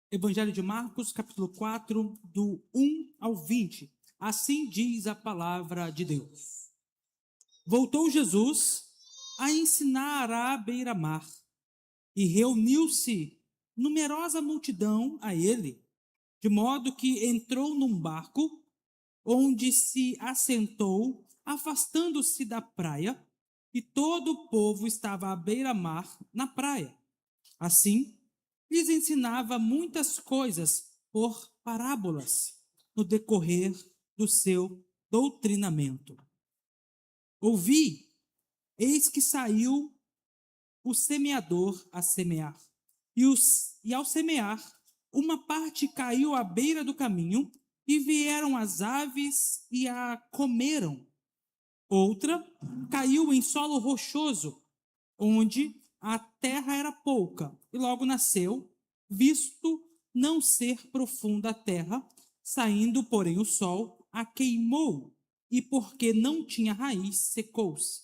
Evangelho de Marcos, capítulo 4, do 1 ao 20. Assim diz a palavra de Deus. Voltou Jesus a ensinar à beira-mar, e reuniu-se numerosa multidão a ele, de modo que entrou num barco, onde se assentou, afastando-se da praia, e todo o povo estava à beira-mar na praia. Assim, lhes ensinava muitas coisas por parábolas no decorrer do seu doutrinamento. Ouvi, eis que saiu o semeador a semear. E ao semear, uma parte caiu à beira do caminho, e vieram as aves e a comeram. Outra caiu em solo rochoso, onde a terra era pouca, e logo nasceu, visto não ser profunda a terra, saindo, porém, o sol, a queimou, e porque não tinha raiz, secou-se.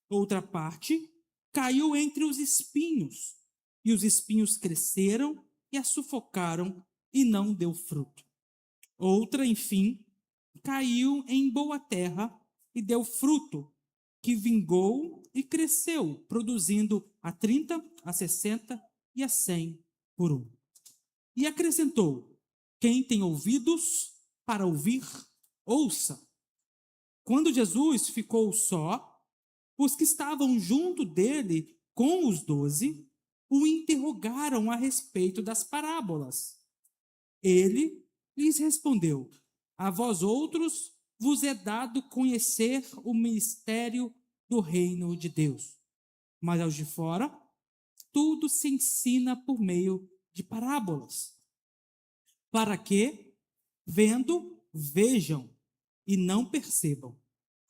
Outra parte caiu entre os espinhos, e os espinhos cresceram e a sufocaram, e não deu fruto. Outra, enfim, caiu em boa terra e deu fruto, que vingou e cresceu, produzindo a 30, a 60 e a 100 por um. E acrescentou: quem tem ouvidos para ouvir, ouça. Quando Jesus ficou só, os que estavam junto dele com os 12 o interrogaram a respeito das parábolas. Ele lhes respondeu: a vós outros vos é dado conhecer o mistério do reino de Deus. Mas aos de fora, tudo se ensina por meio de parábolas, para que, vendo, vejam e não percebam,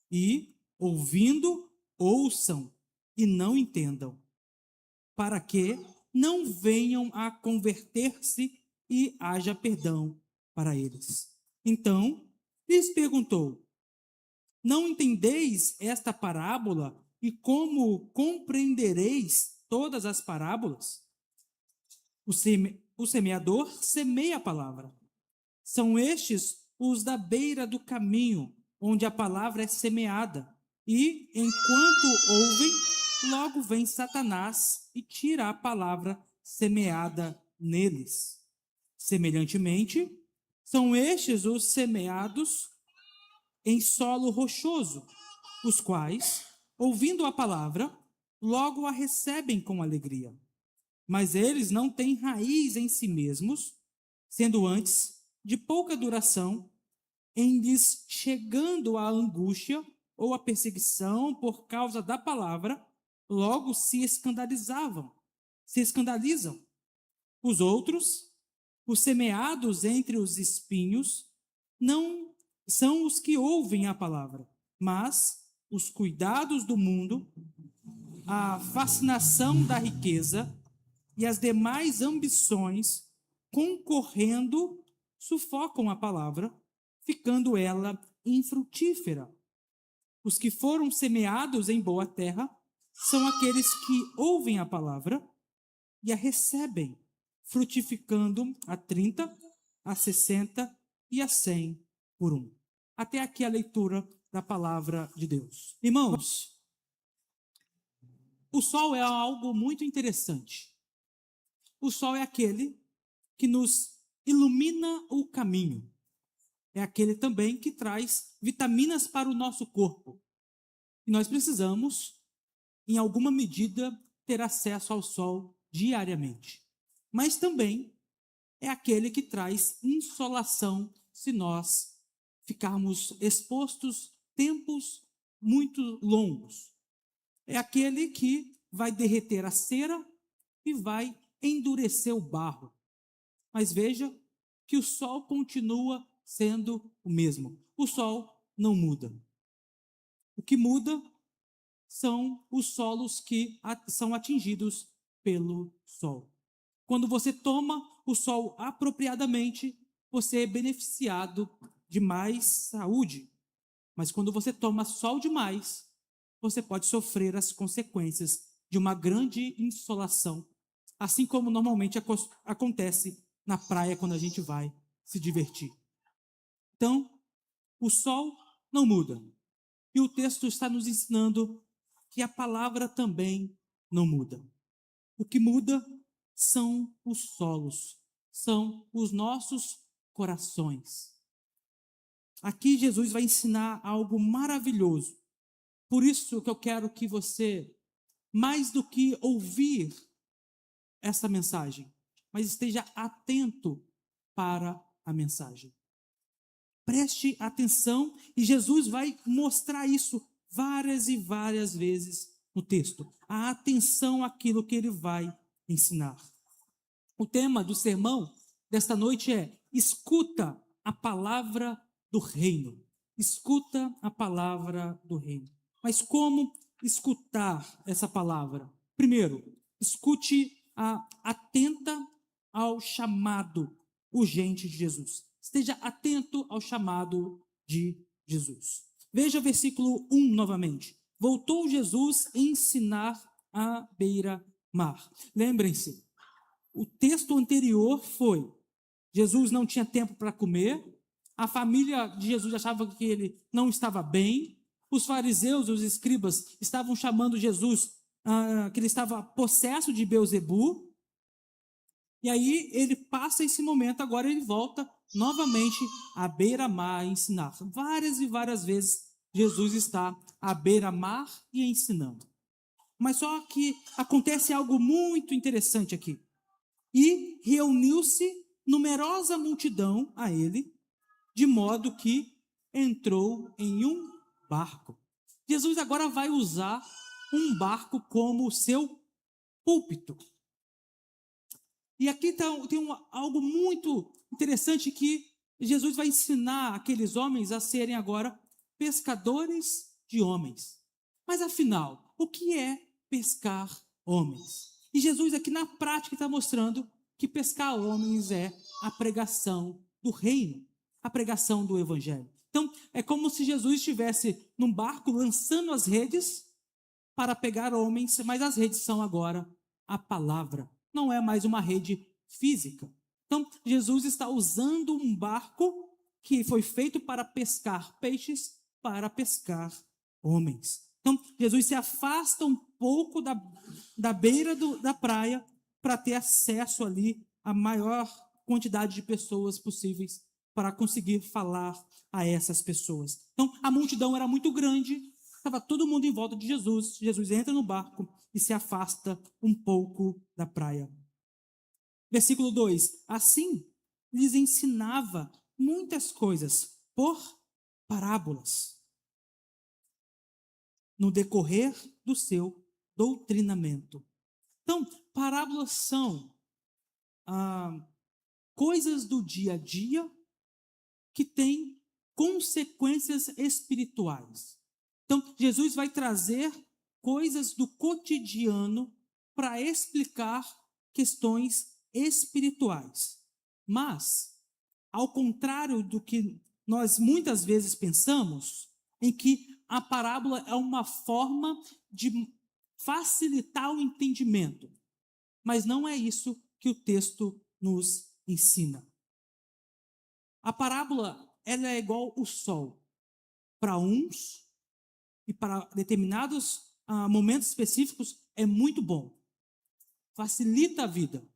e, ouvindo, ouçam e não entendam, para que não venham a converter-se e haja perdão para eles. Então, lhes perguntou: não entendeis esta parábola, e como compreendereis todas as parábolas? O semeador semeia a palavra. São estes os da beira do caminho, onde a palavra é semeada. E, enquanto ouvem, logo vem Satanás e tira a palavra semeada neles. Semelhantemente, são estes os semeados em solo rochoso, os quais, ouvindo a palavra, logo a recebem com alegria. Mas eles não têm raiz em si mesmos, sendo antes de pouca duração, em lhes chegando a angústia ou a perseguição por causa da palavra, logo se escandalizam. Os outros, os semeados entre os espinhos, não são os que ouvem a palavra, mas os cuidados do mundo, a fascinação da riqueza e as demais ambições, concorrendo, sufocam a palavra, ficando ela infrutífera. Os que foram semeados em boa terra são aqueles que ouvem a palavra e a recebem, frutificando a 30, a 60 e a 100 por um. Até aqui a leitura da palavra de Deus. Irmãos, o sol é algo muito interessante. O sol é aquele que nos ilumina o caminho. É aquele também que traz vitaminas para o nosso corpo. E nós precisamos, em alguma medida, ter acesso ao sol diariamente. Mas também é aquele que traz insolação se nós ficarmos expostos tempos muito longos. É aquele que vai derreter a cera e vai endurecer o barro. Mas veja que o sol continua sendo o mesmo. O sol não muda. O que muda são os solos que são atingidos pelo sol. Quando você toma o sol apropriadamente, você é beneficiado de mais saúde. Mas quando você toma sol demais, você pode sofrer as consequências de uma grande insolação, assim como normalmente acontece na praia quando a gente vai se divertir. Então, o sol não muda. E o texto está nos ensinando que a palavra também não muda. O que muda são os solos, são os nossos corações. Aqui Jesus vai ensinar algo maravilhoso. Por isso que eu quero que você, mais do que ouvir essa mensagem, mas esteja atento para a mensagem. Preste atenção e Jesus vai mostrar isso várias e várias vezes no texto. A atenção àquilo que ele vai ensinar. O tema do sermão desta noite é: escuta a palavra do reino. Escuta a palavra do reino. Mas como escutar essa palavra? Primeiro, escute atenta ao chamado urgente de Jesus. Esteja atento ao chamado de Jesus. Veja o versículo 1 novamente. Voltou Jesus a ensinar à beira-mar. Lembrem-se, o texto anterior foi: Jesus não tinha tempo para comer, a família de Jesus achava que ele não estava bem, os fariseus, os escribas, estavam chamando Jesus, que ele estava possesso de Beelzebu, e aí ele passa esse momento, agora ele volta novamente à beira-mar a ensinar. Várias e várias vezes Jesus está à beira-mar e ensinando. Mas só que acontece algo muito interessante aqui. E reuniu-se numerosa multidão a ele, de modo que entrou em um barco. Jesus agora vai usar um barco como seu púlpito. E aqui tem algo muito interessante, que Jesus vai ensinar aqueles homens a serem agora pescadores de homens. Mas afinal, o que é pescar homens? E Jesus aqui na prática está mostrando que pescar homens é a pregação do reino, a pregação do evangelho. Então, é como se Jesus estivesse num barco lançando as redes para pegar homens, mas as redes são agora a palavra. Não é mais uma rede física. Então, Jesus está usando um barco que foi feito para pescar peixes, para pescar homens. Então, Jesus se afasta um pouco da beira da praia para ter acesso ali à maior quantidade de pessoas possíveis para conseguir falar a essas pessoas. Então, a multidão era muito grande, estava todo mundo em volta de Jesus. Jesus entra no barco e se afasta um pouco da praia. Versículo 2: assim lhes ensinava muitas coisas por parábolas, no decorrer do seu doutrinamento. Então, parábolas são coisas do dia a dia que têm consequências espirituais. Então, Jesus vai trazer coisas do cotidiano para explicar questões espirituais. Mas, ao contrário do que nós muitas vezes pensamos, em que a parábola é uma forma de facilitar o entendimento. Mas não é isso que o texto nos ensina. A parábola, ela é igual o sol. Para uns e para determinados momentos específicos é muito bom. Facilita a vida.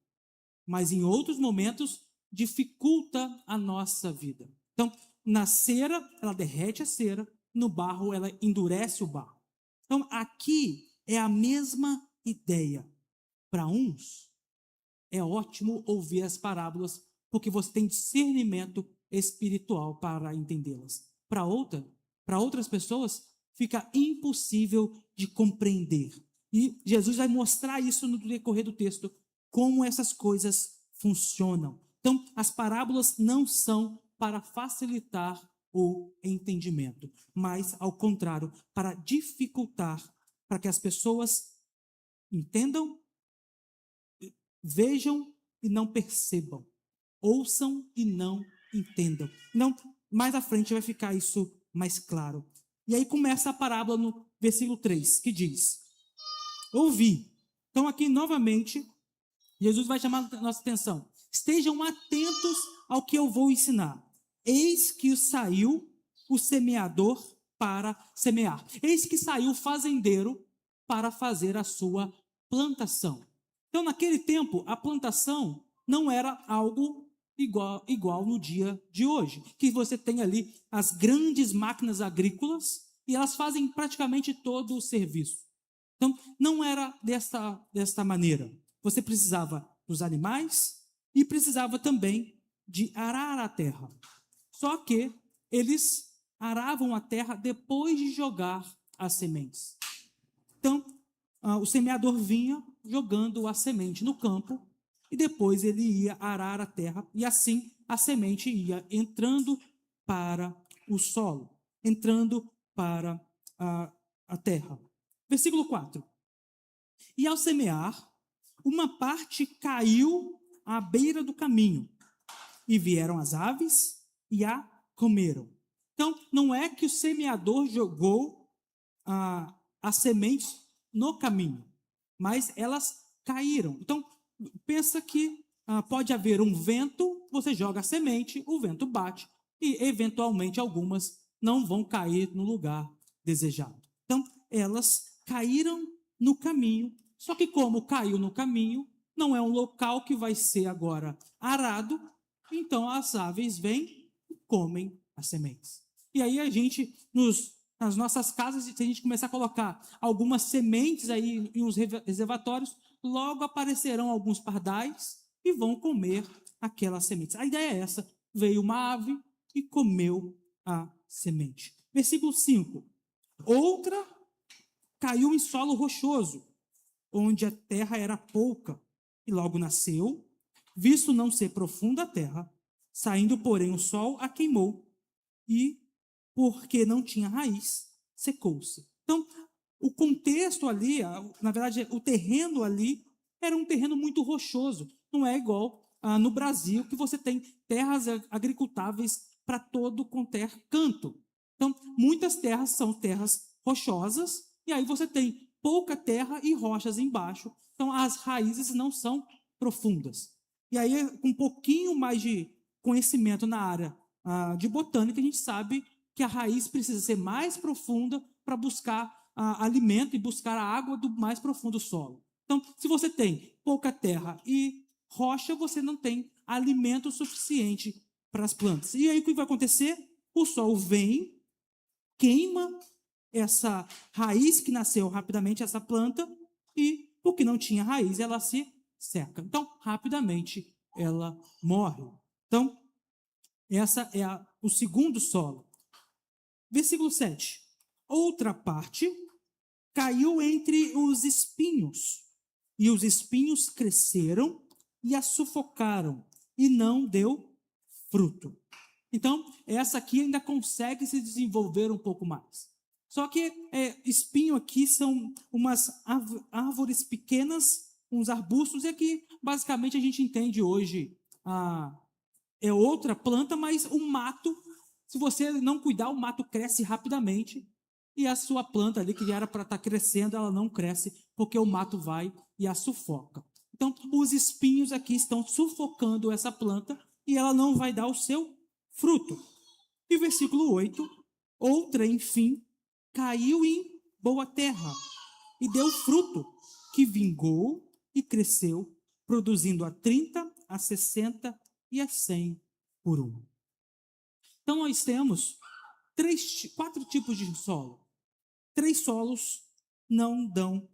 Mas em outros momentos dificulta a nossa vida. Então, na cera, ela derrete a cera, no barro, ela endurece o barro. Então, aqui é a mesma ideia. Para uns, é ótimo ouvir as parábolas, porque você tem discernimento espiritual para entendê-las. Para outras pessoas, fica impossível de compreender. E Jesus vai mostrar isso no decorrer do texto, como essas coisas funcionam. Então, as parábolas não são para facilitar o entendimento, mas, ao contrário, para dificultar, para que as pessoas entendam, vejam e não percebam, ouçam e não entendam. Não, mais à frente vai ficar isso mais claro. E aí começa a parábola no versículo 3, que diz: ouvi. Então aqui novamente, Jesus vai chamar a nossa atenção. Estejam atentos ao que eu vou ensinar. Eis que saiu o semeador para semear. Eis que saiu o fazendeiro para fazer a sua plantação. Então, naquele tempo, a plantação não era algo igual no dia de hoje, que você tem ali as grandes máquinas agrícolas e elas fazem praticamente todo o serviço. Então, não era desta maneira. Você precisava dos animais e precisava também de arar a terra. Só que eles aravam a terra depois de jogar as sementes. Então, o semeador vinha jogando a semente no campo e depois ele ia arar a terra e assim a semente ia entrando para o solo, entrando para a terra. Versículo 4. E ao semear, uma parte caiu à beira do caminho, e vieram as aves e a comeram. Então, não é que o semeador jogou as sementes no caminho, mas elas caíram. Então, pensa que pode haver um vento, você joga a semente, o vento bate, e eventualmente algumas não vão cair no lugar desejado. Então, elas caíram no caminho, só que como caiu no caminho, não é um local que vai ser agora arado, então as aves vêm e comem as sementes. E aí a gente, nas nossas casas, se a gente começar a colocar algumas sementes aí em uns reservatórios, logo aparecerão alguns pardais e vão comer aquelas sementes. A ideia é essa, veio uma ave e comeu a semente. Versículo 5. Outra caiu em solo rochoso, onde a terra era pouca, e logo nasceu, visto não ser profunda a terra, saindo, porém, o sol a queimou, e, porque não tinha raiz, secou-se. Então, o contexto ali, na verdade, o terreno ali, era um terreno muito rochoso. Não é igual no Brasil, que você tem terras agricultáveis para todo quanto é canto. Então, muitas terras são terras rochosas, e aí você tem pouca terra e rochas embaixo. Então, as raízes não são profundas. E aí, com um pouquinho mais de conhecimento na área de botânica, a gente sabe que a raiz precisa ser mais profunda para buscar alimento e buscar a água do mais profundo solo. Então, se você tem pouca terra e rocha, você não tem alimento suficiente para as plantas. E aí o que vai acontecer? O sol vem, queima essa raiz que nasceu rapidamente, essa planta, e porque não tinha raiz, ela se seca. Então, rapidamente, ela morre. Então, essa é o segundo solo. Versículo 7. Outra parte caiu entre os espinhos, e os espinhos cresceram e a sufocaram, e não deu fruto. Então, essa aqui ainda consegue se desenvolver um pouco mais. Só que espinho aqui são umas árvores pequenas, uns arbustos, e aqui basicamente a gente entende hoje é outra planta, mas o mato, se você não cuidar, o mato cresce rapidamente e a sua planta ali, que era para estar crescendo, ela não cresce porque o mato vai e a sufoca. Então, os espinhos aqui estão sufocando essa planta e ela não vai dar o seu fruto. E versículo 8, outra, enfim, caiu em boa terra e deu fruto, que vingou e cresceu, produzindo a 30, a 60 e a 100 por um. Então, nós temos 4 tipos de solo. 3 solos não dão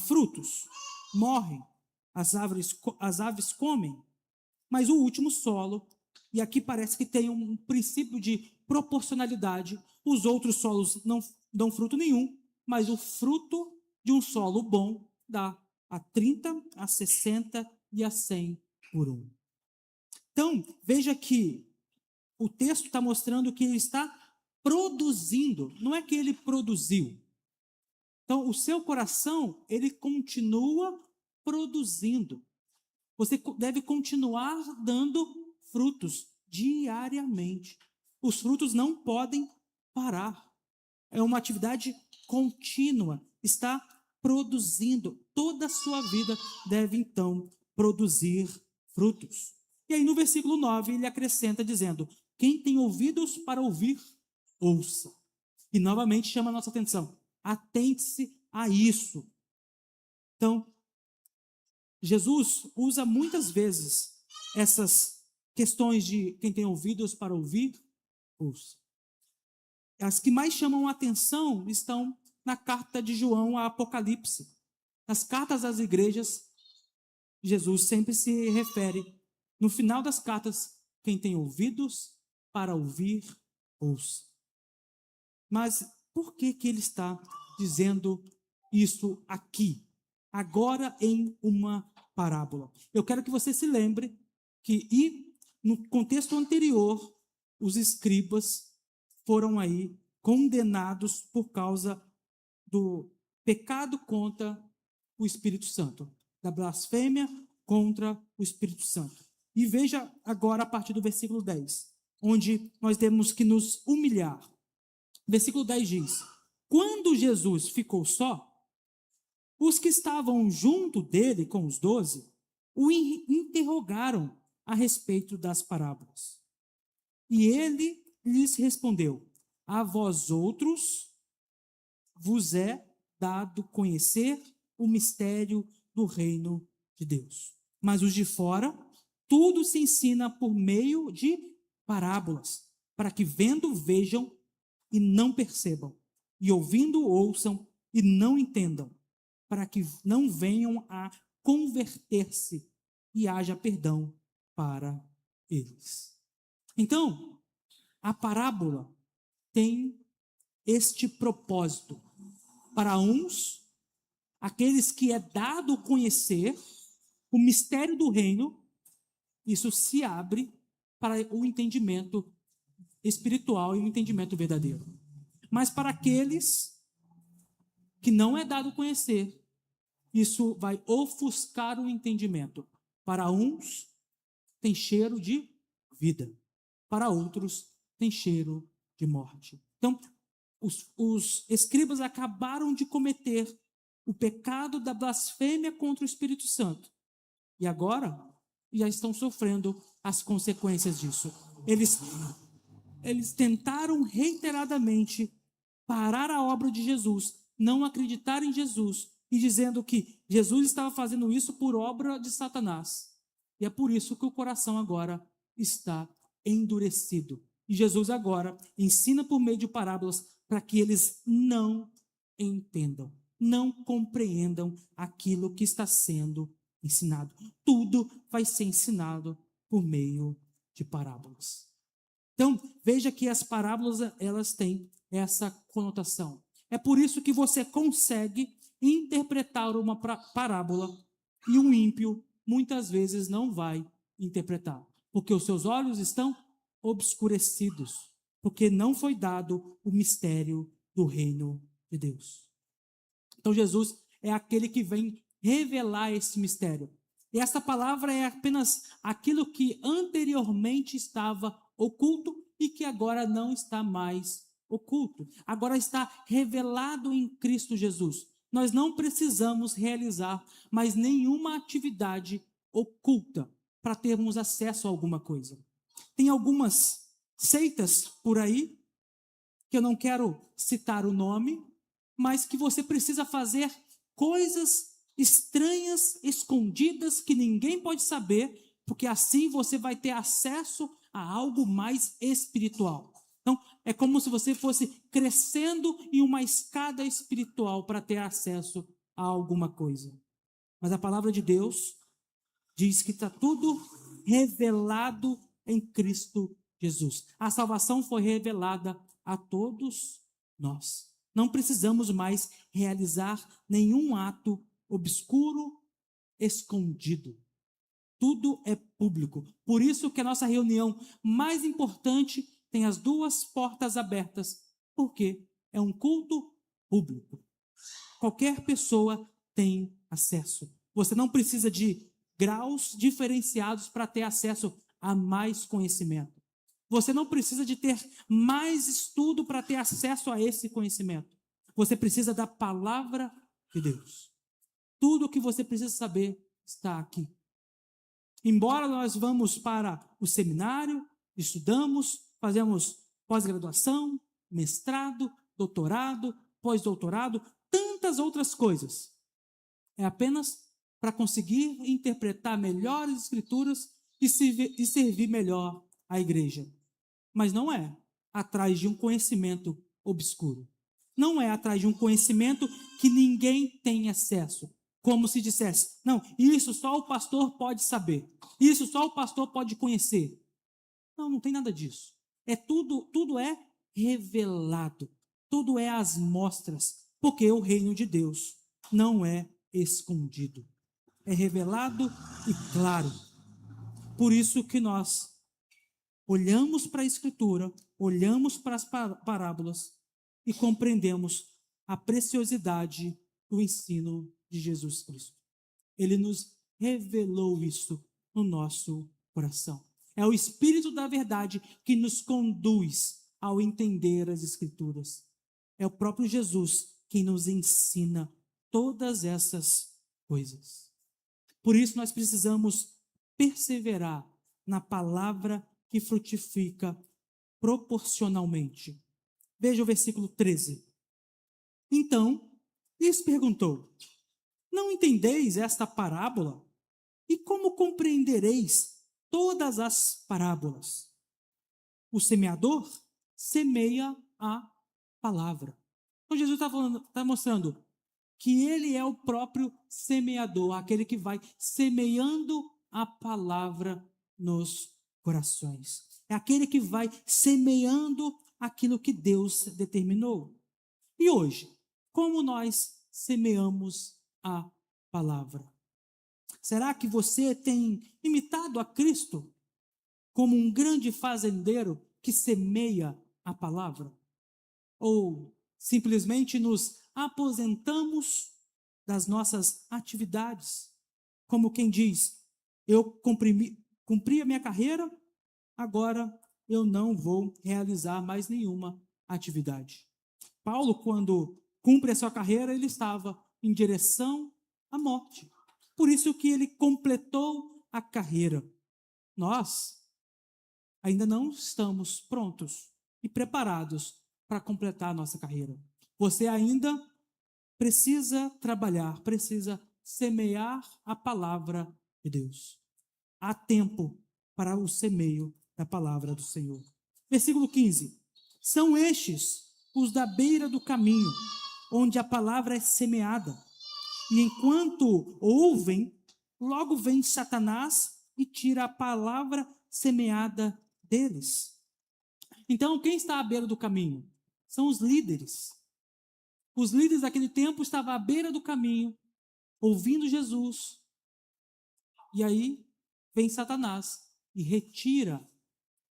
frutos, morrem, as aves comem, mas o último solo, e aqui parece que tem um princípio de proporcionalidade, os outros solos não dão fruto nenhum, mas o fruto de um solo bom dá a 30, a 60 e a 100 por um. Então, veja que o texto está mostrando que ele está produzindo, não é que ele produziu. Então, o seu coração, ele continua produzindo. Você deve continuar dando frutos diariamente. Os frutos não podem parar. É uma atividade contínua. Está produzindo. Toda a sua vida deve, então, produzir frutos. E aí no versículo 9 ele acrescenta dizendo: quem tem ouvidos para ouvir, ouça. E novamente chama a nossa atenção. Atente-se a isso. Então, Jesus usa muitas vezes essas questões de quem tem ouvidos para ouvir, ouça. As que mais chamam a atenção estão na carta de João a Apocalipse. Nas cartas às igrejas, Jesus sempre se refere, no final das cartas, quem tem ouvidos para ouvir, ouça. Mas por que ele está dizendo isso aqui, agora em uma parábola? Eu quero que você se lembre que no contexto anterior, os escribas foram aí condenados por causa do pecado contra o Espírito Santo, da blasfêmia contra o Espírito Santo. E veja agora a partir do versículo 10, onde nós temos que nos humilhar. Versículo 10 diz: quando Jesus ficou só, os que estavam junto dele com os 12 o interrogaram a respeito das parábolas. E ele lhes respondeu: a vós outros vos é dado conhecer o mistério do reino de Deus. Mas os de fora, tudo se ensina por meio de parábolas, para que vendo vejam e não percebam, e ouvindo ouçam e não entendam, para que não venham a converter-se e haja perdão para eles. Então, a parábola tem este propósito. Para uns, aqueles que é dado conhecer o mistério do reino, isso se abre para o entendimento espiritual e o entendimento verdadeiro. Mas para aqueles que não é dado conhecer, isso vai ofuscar o entendimento. Para uns, tem cheiro de vida. Para outros, tem cheiro de morte. Então, os escribas acabaram de cometer o pecado da blasfêmia contra o Espírito Santo. E agora, já estão sofrendo as consequências disso. Eles tentaram reiteradamente parar a obra de Jesus, não acreditar em Jesus, e dizendo que Jesus estava fazendo isso por obra de Satanás. E é por isso que o coração agora está endurecido. E Jesus agora ensina por meio de parábolas para que eles não entendam, não compreendam aquilo que está sendo ensinado. Tudo vai ser ensinado por meio de parábolas. Então, veja que as parábolas, elas têm essa conotação. É por isso que você consegue interpretar uma parábola e um ímpio muitas vezes não vai interpretar, porque os seus olhos estão obscurecidos, porque não foi dado o mistério do reino de Deus. Então Jesus é aquele que vem revelar esse mistério. E essa palavra é apenas aquilo que anteriormente estava oculto e que agora não está mais oculto. Agora está revelado em Cristo Jesus. Nós não precisamos realizar mais nenhuma atividade oculta para termos acesso a alguma coisa. Tem algumas seitas por aí, que eu não quero citar o nome, mas que você precisa fazer coisas estranhas, escondidas, que ninguém pode saber, porque assim você vai ter acesso a algo mais espiritual. Então, é como se você fosse crescendo em uma escada espiritual para ter acesso a alguma coisa. Mas a palavra de Deus diz que está tudo revelado em Cristo Jesus. A salvação foi revelada a todos nós. Não precisamos mais realizar nenhum ato obscuro, escondido. Tudo é público. Por isso que a nossa reunião mais importante tem as duas portas abertas, porque é um culto público. Qualquer pessoa tem acesso. Você não precisa de graus diferenciados para ter acesso a mais conhecimento. Você não precisa de ter mais estudo para ter acesso a esse conhecimento. Você precisa da palavra de Deus. Tudo o que você precisa saber está aqui. Embora nós vamos para o seminário, estudamos, fazemos pós-graduação, mestrado, doutorado, pós-doutorado, tantas outras coisas. É apenas para conseguir interpretar melhor as Escrituras e servir melhor a igreja. Mas não é atrás de um conhecimento obscuro. Não é atrás de um conhecimento que ninguém tem acesso. Como se dissesse, não, isso só o pastor pode saber. Isso só o pastor pode conhecer. Não, não tem nada disso. Tudo é revelado. Tudo é às mostras. Porque o reino de Deus não é escondido. É revelado e claro. Por isso que nós olhamos para a Escritura, olhamos para as parábolas e compreendemos a preciosidade do ensino de Jesus Cristo. Ele nos revelou isso no nosso coração. É o Espírito da verdade que nos conduz ao entender as Escrituras. É o próprio Jesus quem nos ensina todas essas coisas. Por isso nós precisamos perseverar na palavra que frutifica proporcionalmente. Veja o versículo 13. Então, lhes perguntou: não entendeis esta parábola? E como compreendereis todas as parábolas? O semeador semeia a palavra. Então Jesus está mostrando que ele é o próprio semeador, aquele que vai semeando a palavra nos corações. É aquele que vai semeando aquilo que Deus determinou. E hoje, como nós semeamos a palavra? Será que você tem imitado a Cristo como um grande fazendeiro que semeia a palavra? Ou simplesmente nos aposentamos das nossas atividades? Como quem diz, eu cumpri a minha carreira, agora eu não vou realizar mais nenhuma atividade. Paulo, quando cumpre a sua carreira, ele estava em direção à morte. Por isso que ele completou a carreira. Nós ainda não estamos prontos e preparados para completar a nossa carreira. Você ainda precisa trabalhar, precisa semear a palavra de Deus. Há tempo para o semeio da palavra do Senhor. Versículo 15. São estes os da beira do caminho, onde a palavra é semeada. E enquanto ouvem, logo vem Satanás e tira a palavra semeada deles. Então, quem está à beira do caminho? São os líderes. Os líderes daquele tempo estavam à beira do caminho, ouvindo Jesus. E aí vem Satanás e retira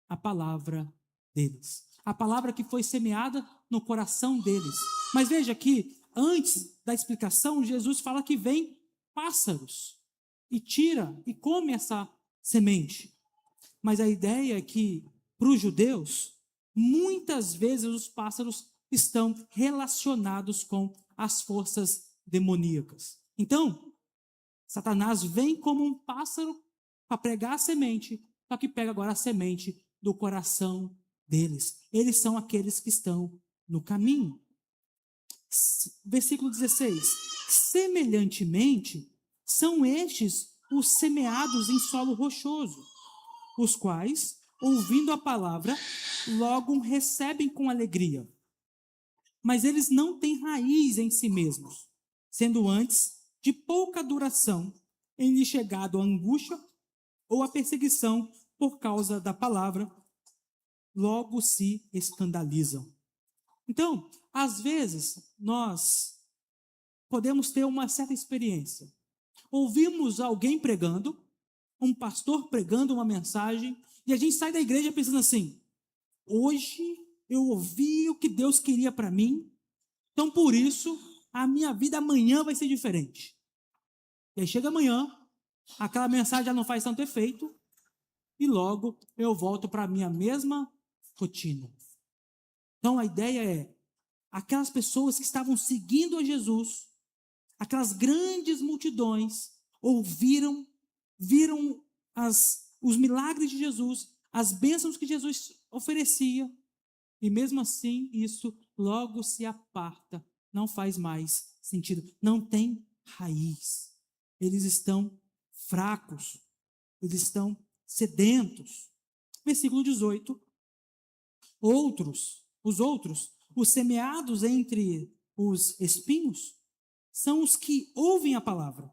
a palavra deles. A palavra que foi semeada no coração deles. Mas veja que, antes da explicação, Jesus fala que vem pássaros e tira e come essa semente. Mas a ideia é que, para os judeus, muitas vezes os pássaros estão relacionados com as forças demoníacas. Então, Satanás vem como um pássaro para pregar a semente, só que pega agora a semente do coração deles. Eles são aqueles que estão no caminho. Versículo 16. Semelhantemente, são estes os semeados em solo rochoso, os quais, ouvindo a palavra, logo recebem com alegria. Mas eles não têm raiz em si mesmos, sendo antes de pouca duração em lhe chegado a angústia ou a perseguição por causa da palavra, logo se escandalizam. Então, às vezes, nós podemos ter uma certa experiência. Ouvimos alguém pregando, um pastor pregando uma mensagem, e a gente sai da igreja pensando assim: hoje eu ouvi o que Deus queria para mim, então por isso a minha vida amanhã vai ser diferente. E aí chega amanhã, aquela mensagem já não faz tanto efeito, e logo eu volto para a minha mesma rotina. Então a ideia é, aquelas pessoas que estavam seguindo a Jesus, aquelas grandes multidões, viram os milagres de Jesus, as bênçãos que Jesus oferecia, e mesmo assim isso logo se aparta, não faz mais sentido, não tem raiz. Eles estão fracos, eles estão sedentos. Versículo 18. Os semeados entre os espinhos, são os que ouvem a palavra,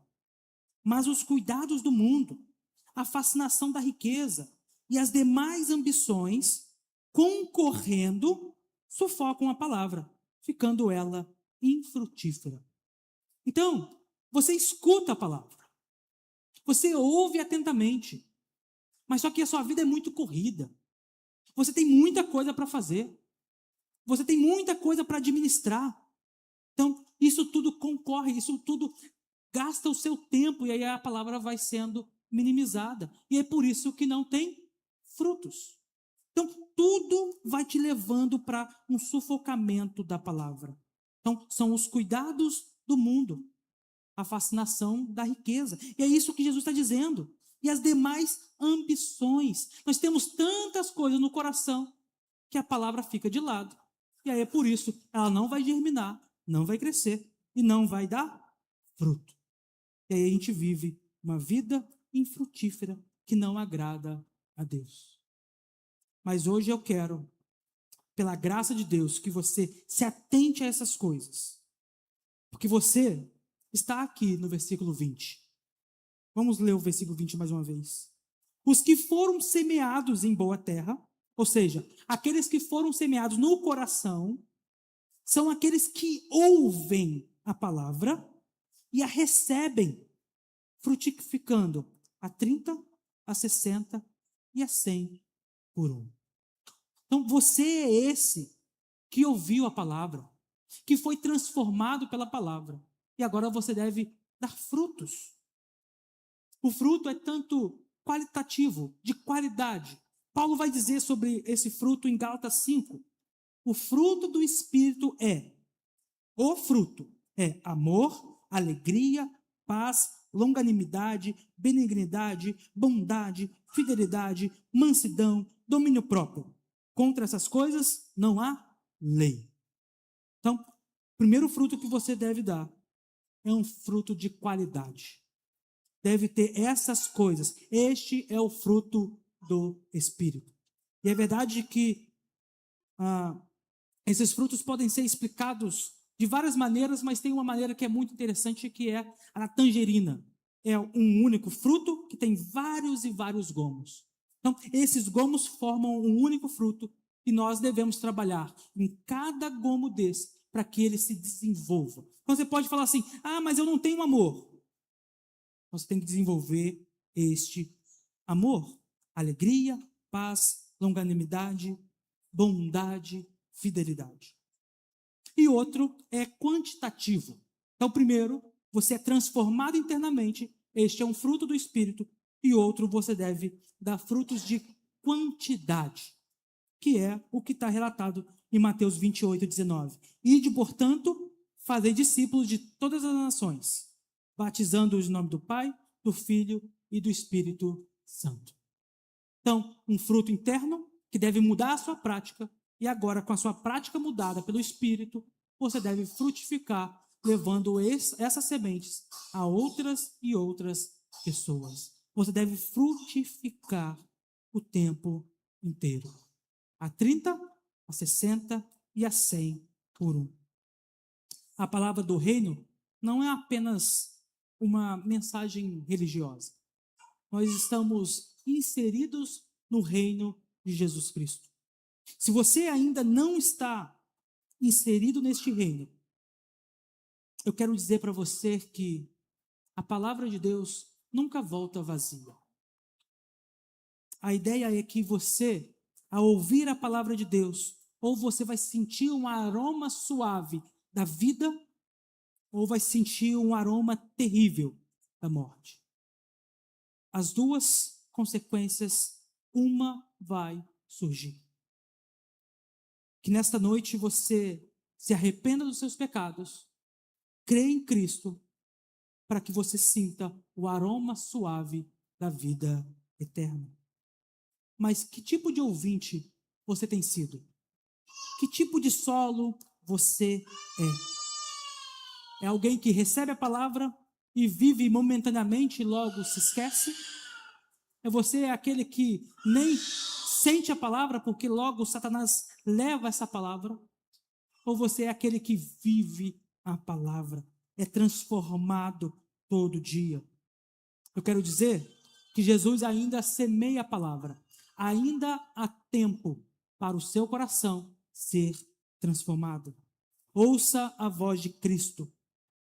mas os cuidados do mundo, a fascinação da riqueza e as demais ambições, concorrendo, sufocam a palavra, ficando ela infrutífera. Então, você escuta a palavra, você ouve atentamente, mas só que a sua vida é muito corrida. Você tem muita coisa para fazer. Você tem muita coisa para administrar. Então, isso tudo concorre, isso tudo gasta o seu tempo, e aí a palavra vai sendo minimizada. E é por isso que não tem frutos. Então, tudo vai te levando para um sufocamento da palavra. Então, são os cuidados do mundo, a fascinação da riqueza. E é isso que Jesus está dizendo. E as demais ambições. Nós temos tantas coisas no coração que a palavra fica de lado. E aí é por isso ela não vai germinar, não vai crescer e não vai dar fruto. E aí a gente vive uma vida infrutífera que não agrada a Deus. Mas hoje eu quero, pela graça de Deus, que você se atente a essas coisas. Porque você está aqui no versículo 20. Vamos ler o versículo 20 mais uma vez. Os que foram semeados em boa terra, ou seja, aqueles que foram semeados no coração, são aqueles que ouvem a palavra e a recebem, frutificando a 30, a 60 e a 100 por um. Então você é esse que ouviu a palavra, que foi transformado pela palavra, e agora você deve dar frutos. O fruto é tanto qualitativo, de qualidade. Paulo vai dizer sobre esse fruto em Gálatas 5. O fruto do Espírito é amor, alegria, paz, longanimidade, benignidade, bondade, fidelidade, mansidão, domínio próprio. Contra essas coisas não há lei. Então, o primeiro fruto que você deve dar é um fruto de qualidade. Deve ter essas coisas. Este é o fruto do Espírito. E é verdade que esses frutos podem ser explicados de várias maneiras, mas tem uma maneira que é muito interessante, que é a tangerina. É um único fruto que tem vários e vários gomos. Então, esses gomos formam um único fruto e nós devemos trabalhar em cada gomo desse para que ele se desenvolva. Então, você pode falar assim, mas eu não tenho amor. Você tem que desenvolver este amor, alegria, paz, longanimidade, bondade, fidelidade. E outro é quantitativo. Então, primeiro, você é transformado internamente, este é um fruto do Espírito, e outro, você deve dar frutos de quantidade, que é o que está relatado em Mateus 28, 19. Ide, portanto, fazer discípulos de todas as nações, batizando-os em nome do Pai, do Filho e do Espírito Santo. Então, um fruto interno que deve mudar a sua prática, e agora, com a sua prática mudada pelo Espírito, você deve frutificar, levando essas sementes a outras e outras pessoas. Você deve frutificar o tempo inteiro. A 30, a 60 e a 100 por um. A palavra do reino não é apenas uma mensagem religiosa. Nós estamos inseridos no reino de Jesus Cristo. Se você ainda não está inserido neste reino, eu quero dizer para você que a palavra de Deus nunca volta vazia. A ideia é que você, ao ouvir a palavra de Deus, ou você vai sentir um aroma suave da vida, ou vai sentir um aroma terrível da morte. As duas consequências, uma vai surgir. Que nesta noite você se arrependa dos seus pecados, crê em Cristo, para que você sinta o aroma suave da vida eterna. Mas que tipo de ouvinte você tem sido? Que tipo de solo você é? É alguém que recebe a palavra e vive momentaneamente e logo se esquece? É você aquele que nem sente a palavra porque logo Satanás leva essa palavra? Ou você é aquele que vive a palavra, é transformado todo dia? Eu quero dizer que Jesus ainda semeia a palavra, ainda há tempo para o seu coração ser transformado. Ouça a voz de Cristo,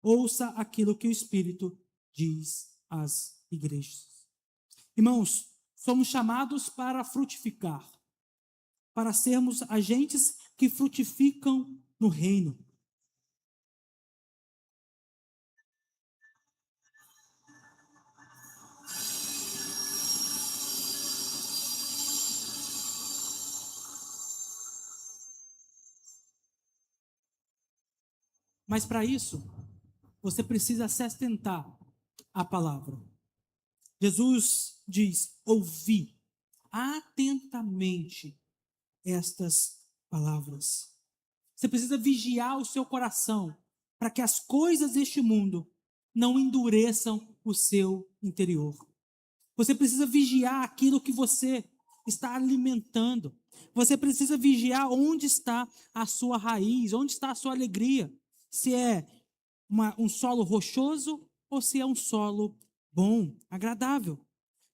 ouça aquilo que o Espírito diz às igrejas. Irmãos, somos chamados para frutificar, para sermos agentes que frutificam no reino. Mas para isso, você precisa se atentar à palavra. Jesus diz: ouvi atentamente estas palavras. Você precisa vigiar o seu coração para que as coisas deste mundo não endureçam o seu interior. Você precisa vigiar aquilo que você está alimentando. Você precisa vigiar onde está a sua raiz, onde está a sua alegria. Se é um solo rochoso ou se é um solo bom, agradável.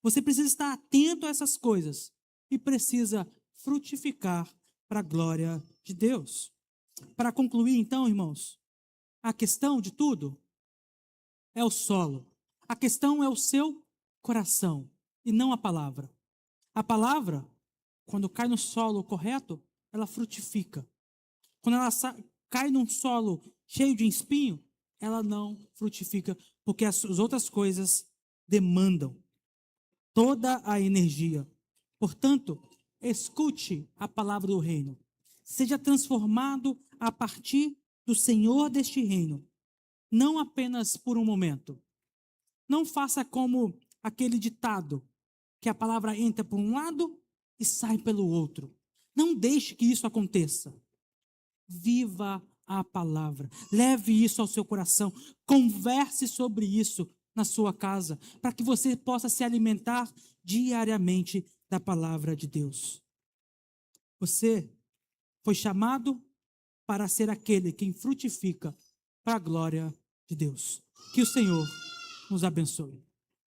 Você precisa estar atento a essas coisas e precisa frutificar para a glória de Deus. Para concluir, então, irmãos, a questão de tudo é o solo. A questão é o seu coração e não a palavra. A palavra, quando cai no solo correto, ela frutifica. Quando ela cai num solo cheio de espinho, ela não frutifica, porque as outras coisas demandam toda a energia. Portanto, escute a palavra do reino. Seja transformado a partir do Senhor deste reino, não apenas por um momento. Não faça como aquele ditado, que a palavra entra por um lado e sai pelo outro. Não deixe que isso aconteça. Viva a palavra. Leve isso ao seu coração. Converse sobre isso na sua casa, para que você possa se alimentar diariamente da palavra de Deus. Você foi chamado para ser aquele quem frutifica para a glória de Deus. Que o Senhor nos abençoe.